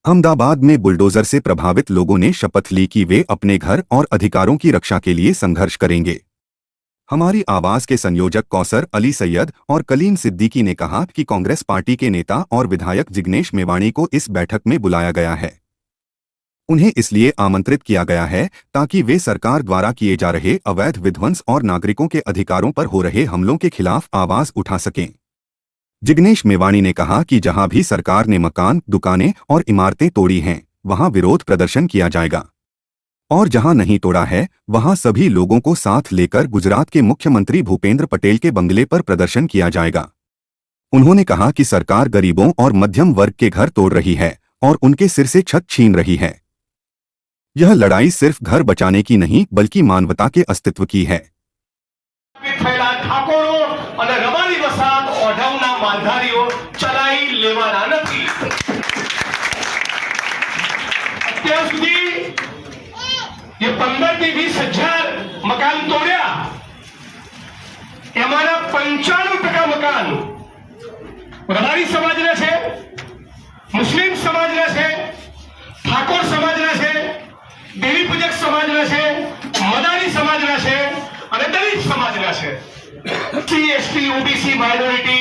अहमदाबाद में बुलडोजर से प्रभावित लोगों ने शपथ ली कि वे अपने घर और अधिकारों की रक्षा के लिए संघर्ष करेंगे। हमारी आवाज के संयोजक कौसर अली सैयद और कलीम सिद्दीकी ने कहा कि कांग्रेस पार्टी के नेता और विधायक जिग्नेश मेवाणी को इस बैठक में बुलाया गया है। उन्हें इसलिए आमंत्रित किया गया है ताकि वे सरकार द्वारा किए जा रहे अवैध विध्वंस और नागरिकों के अधिकारों पर हो रहे हमलों के खिलाफ आवाज उठा सकें। जिग्नेश मेवाणी ने कहा कि जहां भी सरकार ने मकान, दुकानें और इमारतें तोड़ी हैं, वहां विरोध प्रदर्शन किया जाएगा और जहां नहीं तोड़ा है, वहां सभी लोगों को साथ लेकर गुजरात के मुख्यमंत्री भूपेंद्र पटेल के बंगले पर प्रदर्शन किया जाएगा। उन्होंने कहा कि सरकार गरीबों और मध्यम वर्ग के घर तोड़ रही है और उनके सिर से छत छीन रही है। यह लड़ाई सिर्फ घर बचाने की नहीं बल्कि मानवता के अस्तित्व की है। ये 15-20 मकान तोड़्या, એમાંના 95% મકાન રબારી સમાજના છે, મુસ્લિમ સમાજના છે, ઠાકોર સમાજના છે, દેવી પૂજક સમાજના છે, મદારી સમાજના છે અને દલિત સમાજના છે। SC/ST OBC minority,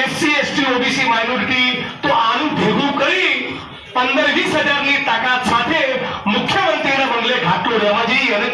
SC/ST OBC minority, તો આનું ભેગું કરી 15-20 હજારની તાકાત સાથે મુખ્યમંત્રીના બંગલે ઘાટલો રહેવા જઈએ અને